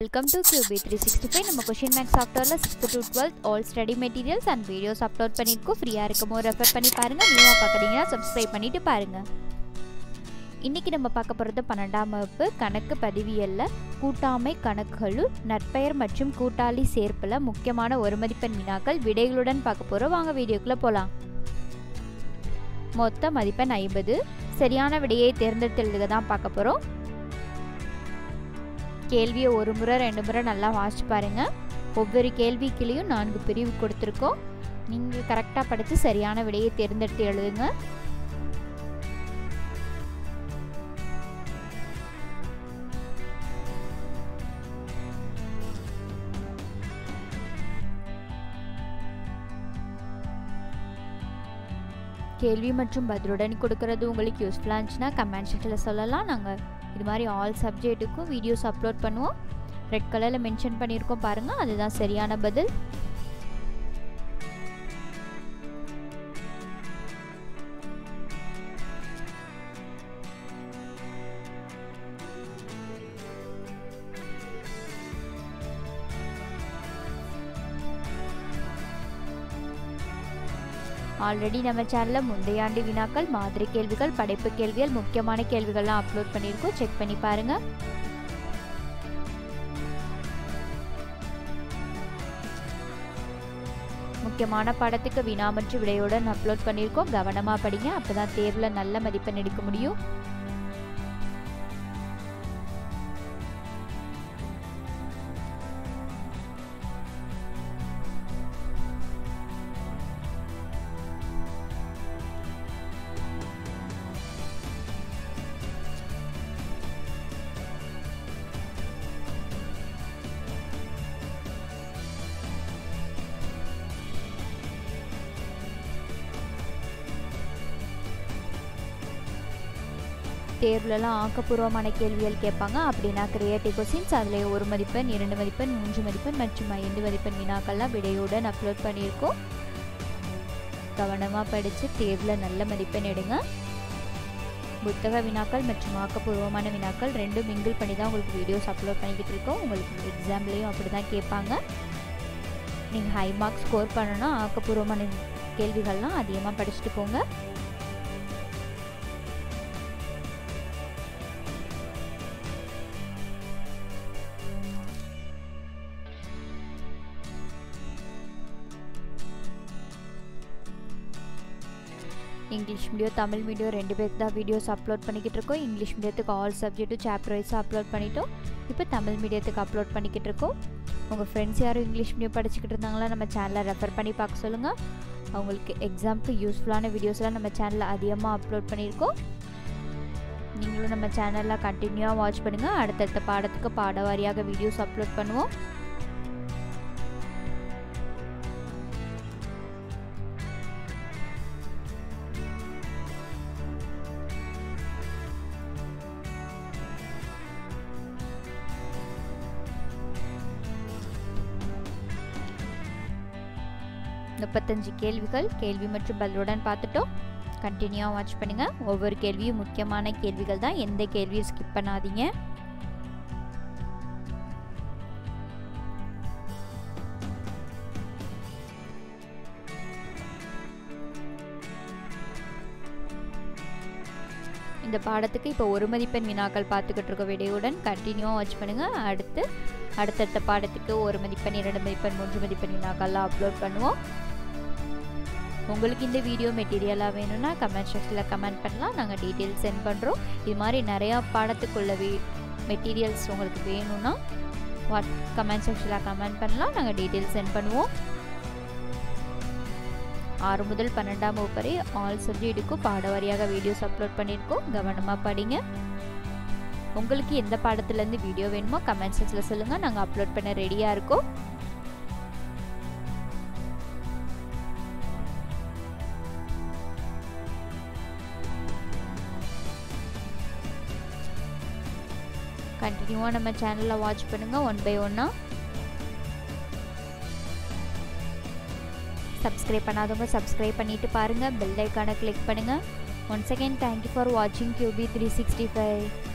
Welcome to QB365. நம்ம question max சாஃப்ட்வேர்ல 6th to 12th all study materials and videos upload பண்ணிருக்கோம். ஃப்ரீயா இருக்குமோ ரெஃபர் பண்ணி பாருங்க. நியூவா பார்க்கறீங்கன்னா Subscribe பண்ணிட்டு பாருங்க. இன்னைக்கு நம்ம பார்க்க போறது 12ஆம் வகுப்பு கணக்கு பதிவியல்ல கூட்டாமை கணக்குகள் நற்பெயர் மற்றும் கூட்டாளி சேர்ப்புல முக்கியமான ஒரு மதிப்பெண் வினாக்கள் விடைகளுடன் பார்க்க போறோம். வாங்க வீடியோக்குள்ள போலாம். மொத்த மதிப்பெண் 50. சரியான விடையை தேர்ந்தெடுத்து எழுதுக தான் பார்க்க போறோம். கேள்வியை ஒரு முறை ரெண்டு முறை நல்லா வாசிச்சு பாருங்க. ஒவ்வொரு கேள்விக்குள்ளேயும் 4 பிரிவு கொடுத்துருக்கோம். நீங்கள் கரெக்டாக படித்து சரியான விடையை தேர்ந்தெடுத்து எழுதுங்க. கேள்வி மற்றும் பதிலுடன் கொடுக்கறது உங்களுக்கு யூஸ்ஃபுல்லாக இருந்துச்சுன்னா கமெண்ட் செக்ஷனில் சொல்லலாம். நாங்கள் இது மாதிரி ஆல் சப்ஜெக்ட்டுக்கும் வீடியோஸ் அப்லோட் பண்ணுவோம். ரெட் கலரில் மென்ஷன் பண்ணியிருக்கோம் பாருங்கள், அதுதான் சரியான பதில். ஆல்ரெடி நம்ம சேனலில் முந்தைய ஆண்டு வினாக்கள், மாதிரி கேள்விகள், படைப்பு கேள்விகள், முக்கியமான கேள்விகள்லாம் அப்லோட் பண்ணியிருக்கோம். செக் பண்ணி பாருங்க. முக்கியமான பாடத்துக்கு வினா மற்றும் விடையுடன் அப்லோட் பண்ணியிருக்கோம். கவனமாக படிங்க, அப்பதான் தேர்வில் நல்ல மதிப்பெண் எடுக்க முடியும். தேர்வுலலாம் ஆக்கப்பூர்வமான கேள்விகள் கேட்பாங்க. அப்படின்னா கிரியேட்டிவ் கொஸ்டின்ஸ், அதில் 1 மதிப்பெண், 2 மதிப்பெண், 3 மதிப்பெண் மற்றும் 5 மதிப்பெண் வினாக்கள்லாம் விடையுடன் அப்லோட் பண்ணியிருக்கோம். கவனமாக படித்து தேர்வில் நல்ல மதிப்பெண் எடுங்க. புத்தக வினாக்கள் மற்றும் ஆக்கப்பூர்வமான வினாக்கள் ரெண்டும் மிங்கிள் பண்ணி தான் உங்களுக்கு வீடியோஸ் அப்லோட் பண்ணிக்கிட்டு இருக்கோம். உங்களுக்கு எக்ஸாம்லேயும் அப்படி தான் கேட்பாங்க. நீங்கள் ஹை மார்க்ஸ் ஸ்கோர் பண்ணணும்னா ஆக்கப்பூர்வமான கேள்விகள்லாம் அதிகமாக படிச்சுட்டு போங்க. இங்கிலீஷ் மீடியம், தமிழ் மீடியம் 2 பேருக்கு தான் வீடியோஸ் அப்லோட் பண்ணிக்கிட்டு இருக்கோம். இங்கிலீஷ் மீடியத்துக்கு ஆல் சப்ஜெக்ட்டும் சாப்டர் வைஸாக அப்லோட் பண்ணிட்டோம். இப்போ தமிழ் மீடியத்துக்கு அப்லோட் பண்ணிக்கிட்டு இருக்கோம். உங்கள் ஃப்ரெண்ட்ஸ் யாரும் இங்கிலீஷ் மீடியம் படிச்சுக்கிட்டு இருந்தாங்களா நம்ம சேனலை ரெஃபர் பண்ணி பார்க்க சொல்லுங்கள். அவங்களுக்கு எக்ஸாமுக்கு யூஸ்ஃபுல்லான வீடியோஸ்லாம் நம்ம சேனலில் அதிகமாக அப்லோட் பண்ணியிருக்கோம். நீங்களும் நம்ம சேனலில் கண்டினியூவாக வாட்ச் பண்ணுங்கள். அடுத்தடுத்த பாடத்துக்கு பாடவாரியாக வீடியோஸ் அப்லோட் பண்ணுவோம். முப்பத்தஞ்சு கேள்விகள் கேள்வி மற்றும் பதிலுடன் பார்த்துட்டோம். கண்டினியூவாக வாட்ச் பண்ணுங்கள். ஒவ்வொரு கேள்வியும் முக்கியமான கேள்விகள் தான், எந்த கேள்வியும் ஸ்கிப் பண்ணாதீங்க. இந்த பாடத்துக்கு இப்போ 1 மதிப்பெண் வினாக்கள் பார்த்துக்கிட்டு இருக்க விடையுடன் கண்டினியூவாக வாட்ச் பண்ணுங்கள். அடுத்தடுத்த பாடத்துக்கு 1 மதிப்பெண், 2 மதிப்பெண், 3 மதிப்பெண் வினாக்கள்லாம் அப்லோட் பண்ணுவோம். உங்களுக்கு இந்த வீடியோ மெட்டீரியலாக வேணும்னா கமெண்ட் செக்ஷனில் கமெண்ட் பண்ணலாம். நாங்கள் டீட்டெயில்ஸ் சென்ட் பண்ணுறோம். இது மாதிரி நிறையா பாடத்துக்குள்ள மெட்டீரியல்ஸ் உங்களுக்கு வேணும்னா கமெண்ட் செக்ஷனில் கமெண்ட் பண்ணலாம். நாங்கள் டீட்டெயில்ஸ் சென்ட் பண்ணுவோம். 6 முதல் 12ஆம் வகுப்பு வரை ஆல் சப்ஜெக்ட்டுக்கும் பாடவாரியாக வீடியோஸ் அப்லோட் பண்ணியிருக்கோம். கவனமாக படிங்க. உங்களுக்கு எந்த பாடத்துலேருந்து வீடியோ வேணுமோ கமெண்ட் செக்ஷனில் சொல்லுங்கள். நாங்கள் அப்லோட் பண்ண ரெடியாக இருக்கோம். கண்டினியூவாக நம்ம சேனலில் வாட்ச் பண்ணுங்கள். 1 by 1 சப்ஸ்கிரைப் பண்ணாதவங்க சப்ஸ்கிரைப் பண்ணிட்டு பாருங்கள். பெல் ஐக்கானை கிளிக் பண்ணுங்கள். ஒன்ஸ் அகெயின் தேங்க்யூ ஃபார் வாட்சிங் QB365.